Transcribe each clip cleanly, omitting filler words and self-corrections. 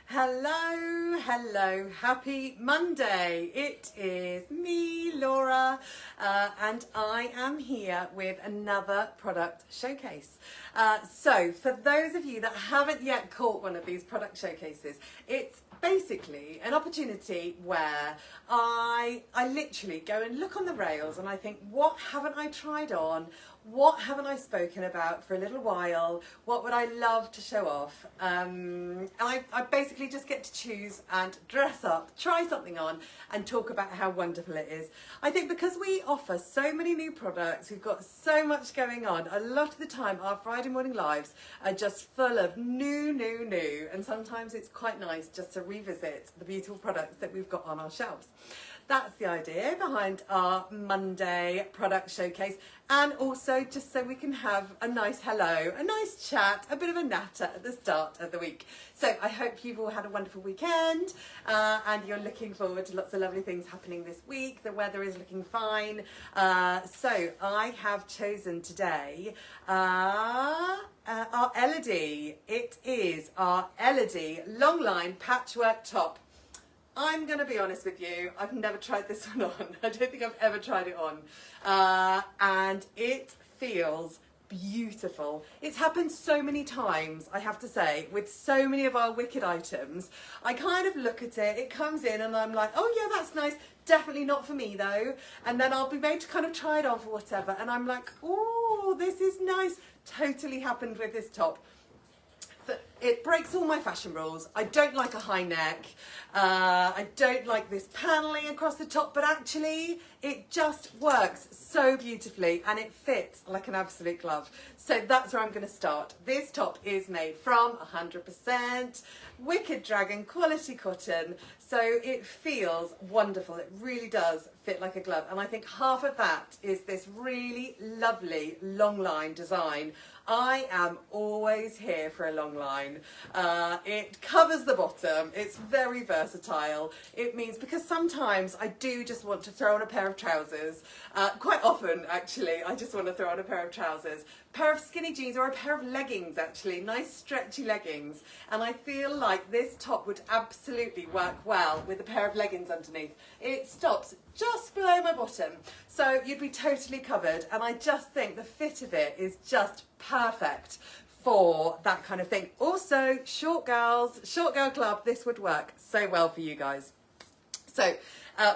Hello, happy Monday. It is me, Laura, and I am here with another product showcase. So for those of you that haven't yet caught one of these product showcases, it's basically an opportunity where I literally go and look on the rails and I think, what haven't I tried on? What haven't I spoken about for a little while? What would I love to show off? And I basically just get to choose and dress up, try something on and talk about how wonderful it is. I think because we offer so many new products, we've got so much going on, a lot of the time our Friday morning lives are just full of new, and sometimes it's quite nice just to revisit the beautiful products that we've got on our shelves. That's the idea behind our Monday product showcase, and also just so we can have a nice hello, a nice chat, a bit of a natter at the start of the week. So I hope you've all had a wonderful weekend and you're looking forward to lots of lovely things happening this week. The weather is looking fine. So I have chosen today our Elodie. It is our Elodie long line patchwork top. I'm going to be honest with you, I've never tried this one on. I don't think I've ever tried it on. And it feels beautiful. It's happened so many times, I have to say, with so many of our Wicked items. I kind of look at it, it comes in and I'm like, oh yeah, that's nice. Definitely not for me though. And then I'll be made to kind of try it on for whatever. And I'm like, oh, this is nice. Totally happened with this top. It breaks all my fashion rules. I don't like a high neck. I don't like this paneling across the top, but actually it just works so beautifully and it fits like an absolute glove. So that's where I'm going to start. This top is made from 100% Wicked Dragon quality cotton. So it feels wonderful. It really does fit like a glove. And I think half of that is this really lovely long line design. I am always here for a long line. It covers the bottom. It's very versatile. It means, because sometimes I do just want to throw on a pair of trousers. Quite often, actually, I just want to throw on a pair of trousers. Pair of skinny jeans or a pair of leggings, actually, nice stretchy leggings. And I feel like this top would absolutely work well with a pair of leggings underneath. It stops just below my bottom, so you'd be totally covered, and I just think the fit of it is just perfect for that kind of thing. Also, short girl club, this would work so well for you guys. So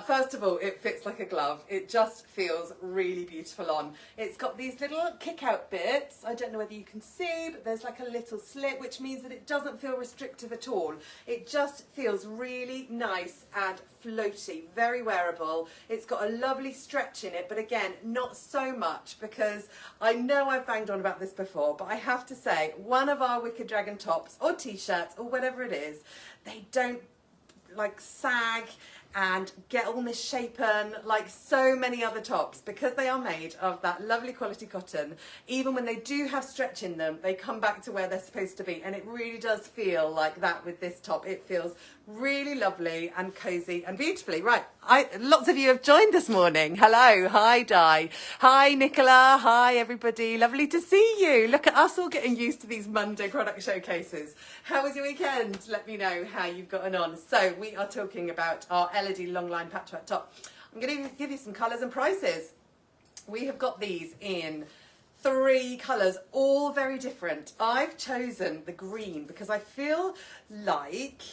first of all, it fits like a glove. It just feels really beautiful on. It's got these little kick out bits. I don't know whether you can see, but there's like a little slit, which means that it doesn't feel restrictive at all. It just feels really nice and floaty, very wearable. It's got a lovely stretch in it, but again, not so much, because I know I've banged on about this before, but I have to say, one of our Wicked Dragon tops or t-shirts or whatever it is, they don't like sag and get all misshapen like so many other tops, because they are made of that lovely quality cotton. Even when they do have stretch in them, they come back to where they're supposed to be, and it really does feel like that with this top. It feels really lovely and cozy and beautifully. Right, lots of you have joined this morning. Hello, hi Di, hi Nicola, hi everybody, lovely to see you. Look at us all getting used to these Monday product showcases. How was your weekend? Let me know how you've gotten on. So we are talking about our Elodie longline patchwork top. I'm going to give you some colours and prices. We have got these in 3 colours, all very different. I've chosen the green because I feel like,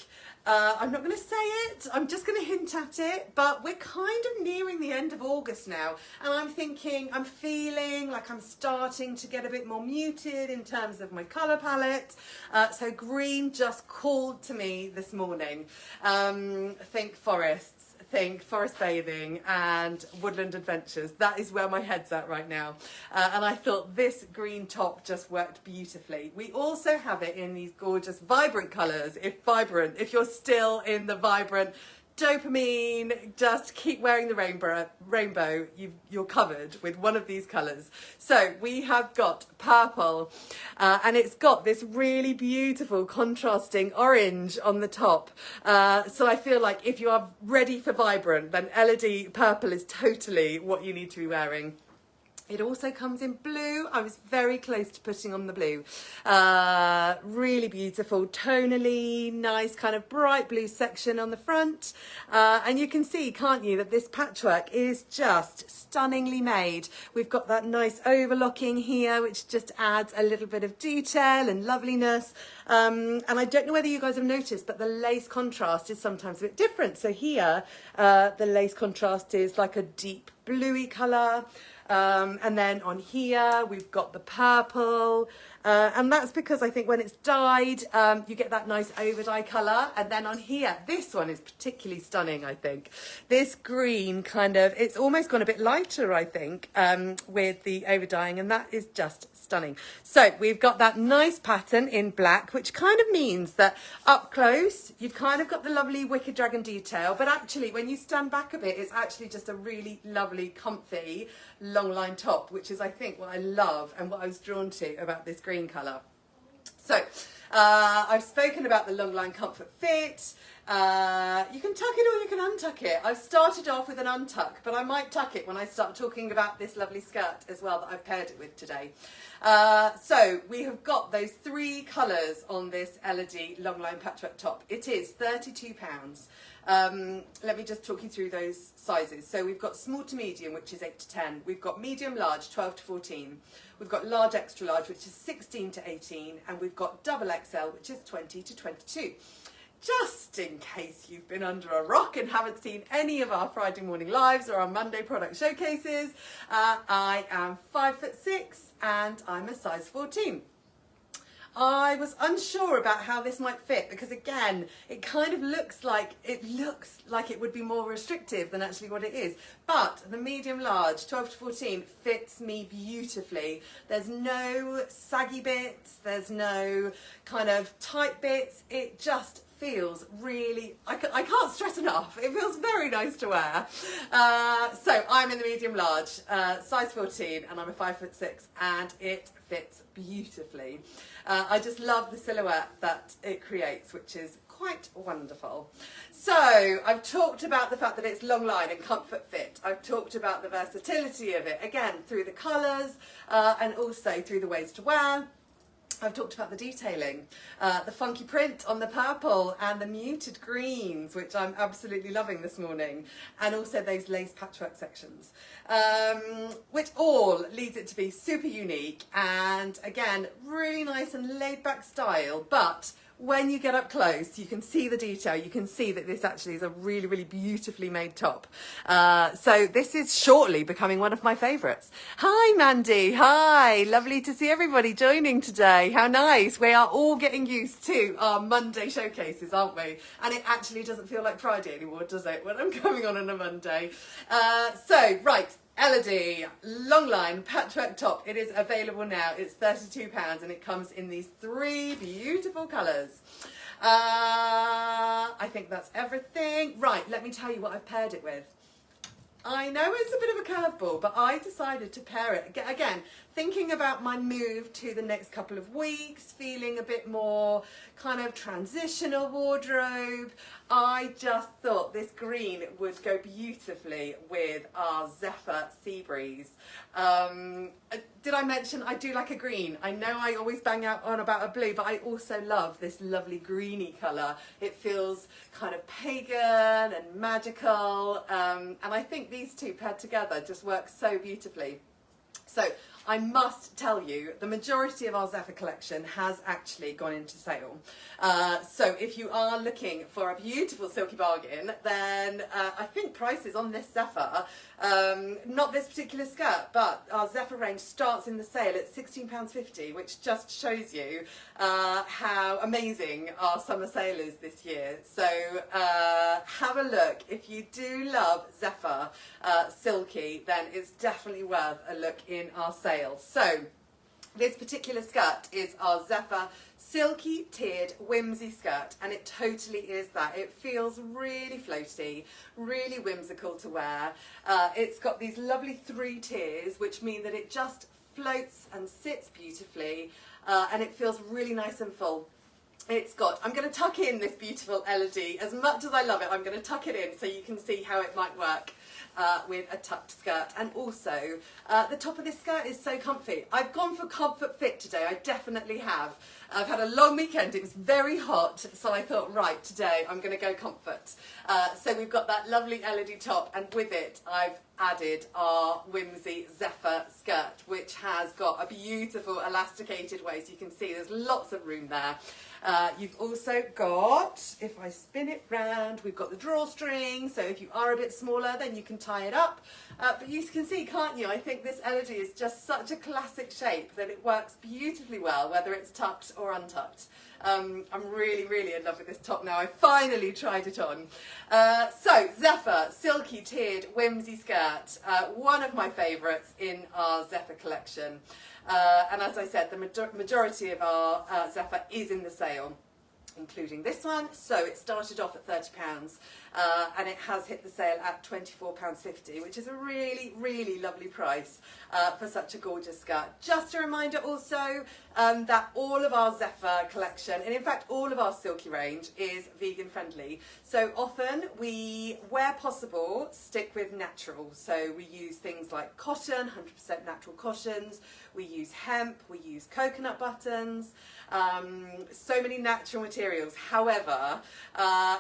I'm not going to say it, I'm just going to hint at it, but we're kind of nearing the end of August now, and I'm feeling like I'm starting to get a bit more muted in terms of my colour palette, so green just called to me this morning. Think forests, think forest bathing and woodland adventures. That is where my head's at right now. And I thought this green top just worked beautifully. We also have it in these gorgeous vibrant colours. If you're still in the vibrant dopamine, just keep wearing the rainbow, you're covered with one of these colours. So we have got purple, and it's got this really beautiful contrasting orange on the top. So I feel like if you are ready for vibrant, then Elodie purple is totally what you need to be wearing. It also comes in blue. I was very close to putting on the blue. Really beautiful, tonally, nice kind of bright blue section on the front. And you can see, can't you, that this patchwork is just stunningly made. We've got that nice overlocking here, which just adds a little bit of detail and loveliness. And I don't know whether you guys have noticed, but the lace contrast is sometimes a bit different. So here, the lace contrast is like a deep bluey colour. And then on here we've got the purple, and that's because I think when it's dyed you get that nice over dye colour. And then on here, this one is particularly stunning. I think this green kind of, it's almost gone a bit lighter, I think, with the over dyeing, and that is just stunning. So we've got that nice pattern in black, which kind of means that up close you've kind of got the lovely wicked dragon detail, but actually when you stand back a bit, it's actually just a really lovely, comfy long line top, which is I think what I love and what I was drawn to about this green colour. So I've spoken about the long line comfort fit. You can tuck it or you can untuck it. I've started off with an untuck, but I might tuck it when I start talking about this lovely skirt as well that I've paired it with today. So we have got those 3 colours on this Elodie long line patchwork top. It is £32. Let me just talk you through those sizes. So we've got small to medium, which is 8 to 10. We've got medium large, 12 to 14. We've got large extra large, which is 16 to 18. And we've got double XL, which is 20 to 22. Just in case you've been under a rock and haven't seen any of our Friday morning lives or our Monday product showcases, I am 5'6" and I'm a size 14. I was unsure about how this might fit because again, it kind of looks like it would be more restrictive than actually what it is. But the medium large 12 to 14 fits me beautifully. There's no saggy bits, there's no kind of tight bits. It just feels really, I can't stress enough, it feels very nice to wear. So I'm in the medium large, size 14, and I'm a 5'6", and it fits beautifully. I just love the silhouette that it creates, which is quite wonderful. So I've talked about the fact that it's long line and comfort fit. I've talked about the versatility of it, again, through the colours and also through the ways to wear. I've talked about the detailing, the funky print on the purple and the muted greens, which I'm absolutely loving this morning, and also those lace patchwork sections, which all leads it to be super unique and again, really nice and laid back style. But when you get up close, you can see the detail. You can see that this actually is a really, really beautifully made top. So this is shortly becoming one of my favourites. Hi, Mandy. Hi. Lovely to see everybody joining today. How nice. We are all getting used to our Monday showcases, aren't we? And it actually doesn't feel like Friday anymore, does it, when I'm coming on a Monday? Right. Elodie long line patchwork top. It is available now. It's £32 and it comes in these 3 beautiful colours. I think that's everything. Right, let me tell you what I've paired it with. I know it's a bit of a curveball, but I decided to pair it, again, thinking about my move to the next couple of weeks, feeling a bit more kind of transitional wardrobe. I just thought this green would go beautifully with our Zephyr Sea Breeze. Did I mention I do like a green? I know I always bang out on about a blue, but I also love this lovely greeny colour. It feels kind of pagan and magical, and I think these two paired together just work so beautifully. So I must tell you, the majority of our Zephyr collection has actually gone into sale. So if you are looking for a beautiful silky bargain, then I think prices on this Zephyr, not this particular skirt, but our Zephyr range starts in the sale at £16.50, which just shows you how amazing our summer sale is this year. So have a look. If you do love Zephyr silky, then it's definitely worth a look in our sale. So this particular skirt is our Zephyr silky tiered whimsy skirt, and it totally is that. It feels really floaty, really whimsical to wear. It's got these lovely 3 tiers, which mean that it just floats and sits beautifully, and it feels really nice and full. I'm going to tuck in this beautiful Elodie. As much as I love it, I'm going to tuck it in so you can see how it might work with a tucked skirt. And also, the top of this skirt is so comfy. I've gone for comfort fit today, I definitely have. I've had a long weekend, it was very hot, so I thought, right, today I'm going to go comfort. So we've got that lovely Elodie top, and with it I've added our Whimsy Zephyr skirt, which has got a beautiful elasticated waist. You can see there's lots of room there. You've also got, if I spin it round, we've got the drawstring, so if you are a bit smaller then you can tie it up. But you can see, can't you, I think this Elodie is just such a classic shape that it works beautifully well, whether it's tucked or untucked. I'm really, really in love with this top now. I finally tried it on. So, Zephyr, silky tiered whimsy skirt, one of my favourites in our Zephyr collection. And as I said, the majority of our Zephyr is in the sale, including this one. So it started off at £30 and it has hit the sale at £24.50, which is a really, really lovely price for such a gorgeous skirt. Just a reminder also that all of our Zephyr collection, and in fact all of our silky range, is vegan friendly. So often we, where possible, stick with natural. So we use things like cotton, 100% natural cottons, we use hemp, we use coconut buttons, so many natural materials. However,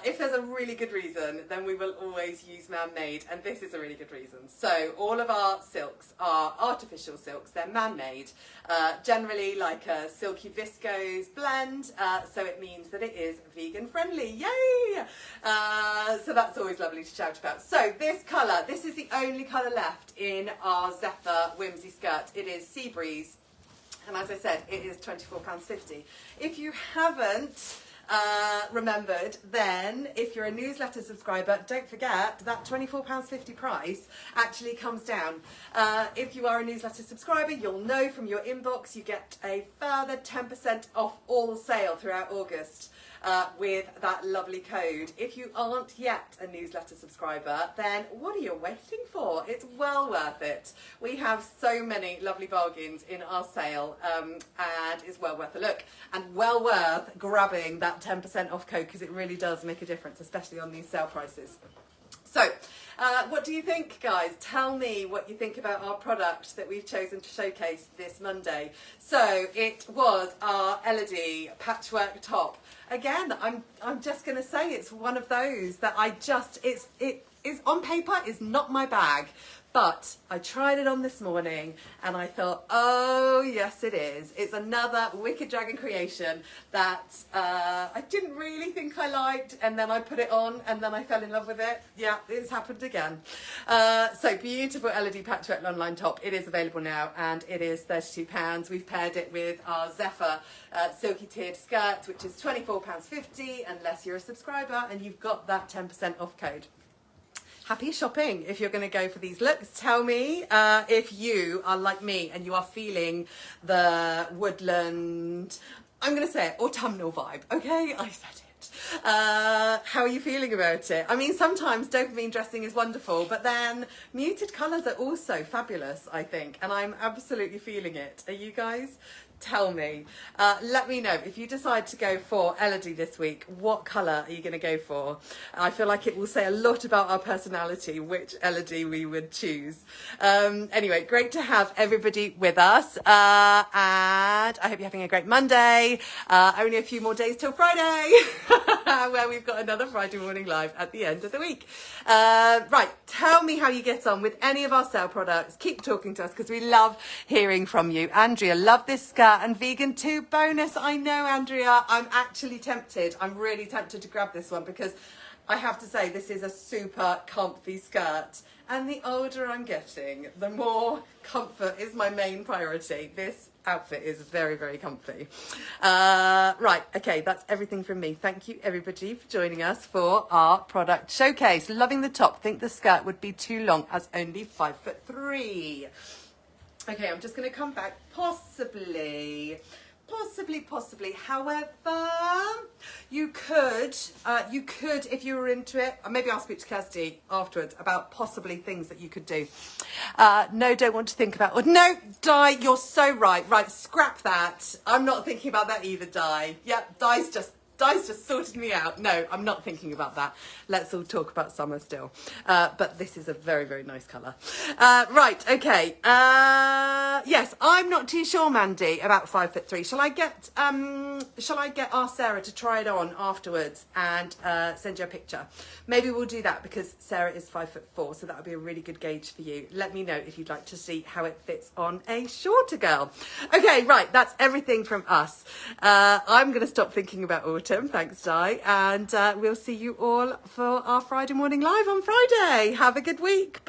if there's a really good reason, then we will always use man-made, and this is a really good reason. So all of our silks are artificial silks, they're man-made, generally like a silky viscose blend, so it means that it is vegan friendly. Yay! So that's always lovely to shout about. So this colour, this is the only colour left in our Zephyr Whimsy skirt. It is Sea Breeze. And as I said, it is £24.50. If you haven't remembered, then if you're a newsletter subscriber, don't forget that £24.50 price actually comes down. If you are a newsletter subscriber, you'll know from your inbox you get a further 10% off all sale throughout August. With that lovely code. If you aren't yet a newsletter subscriber, then what are you waiting for? It's well worth it. We have so many lovely bargains in our sale, and it's well worth a look, and well worth grabbing that 10% off code, because it really does make a difference, especially on these sale prices. So, what do you think, guys? Tell me what you think about our product that we've chosen to showcase this Monday. So, it was our Elodie patchwork top. Again, I'm just going to say it's one of those that it is on paper is not my bag. But I tried it on this morning and I thought, oh yes it is. It's another Wicked Dragon creation that I didn't really think I liked, and then I put it on and then I fell in love with it. Yeah, it's happened again. So beautiful Elodie patchwork online top. It is available now and it is £32. We've paired it with our Zephyr silky tiered skirt, which is £24.50 unless you're a subscriber, and you've got that 10% off code. Happy shopping if you're going to go for these looks. Tell me if you are like me and you are feeling the woodland, I'm going to say it, autumnal vibe. Okay, I said it. How are you feeling about it? I mean, sometimes dopamine dressing is wonderful, but then muted colours are also fabulous, I think, and I'm absolutely feeling it. Are you guys? Tell me. Let me know if you decide to go for Elodie this week. What colour are you going to go for? I feel like it will say a lot about our personality which Elodie we would choose. Anyway, great to have everybody with us, and I hope you're having a great Monday. Only a few more days till Friday, where we've got another Friday morning live at the end of the week. Right, tell me how you get on with any of our sale products. Keep talking to us because we love hearing from you. Andrea, love this skirt and vegan too. Bonus. I know, Andrea. I'm actually tempted. I'm really tempted to grab this one because I have to say this is a super comfy skirt. And the older I'm getting, the more comfort is my main priority. This outfit is very, very comfy. Right, okay, that's everything from me. Thank you, everybody, for joining us for our product showcase. Loving the top. Think the skirt would be too long as only 5'3". Okay, I'm just going to come back, possibly Possibly. However, you could, if you were into it, maybe I'll speak to Kirsty afterwards about possibly things that you could do. No, don't want to think about. Oh, no, Di, you're so right. Right, scrap that. I'm not thinking about that either, Di. Yep, Di's just sorted me out. No, I'm not thinking about that. Let's all talk about summer still. But this is a very, very nice colour. Right, okay. Yes, I'm not too sure, Mandy, about 5'3". Shall I get our Sarah to try it on afterwards and send you a picture? Maybe we'll do that because Sarah is 5'4", so that would be a really good gauge for you. Let me know if you'd like to see how it fits on a shorter girl. Okay, right, that's everything from us. I'm going to stop thinking about autumn. Thanks, Di. And we'll see you all for our Friday morning live on Friday. Have a good week.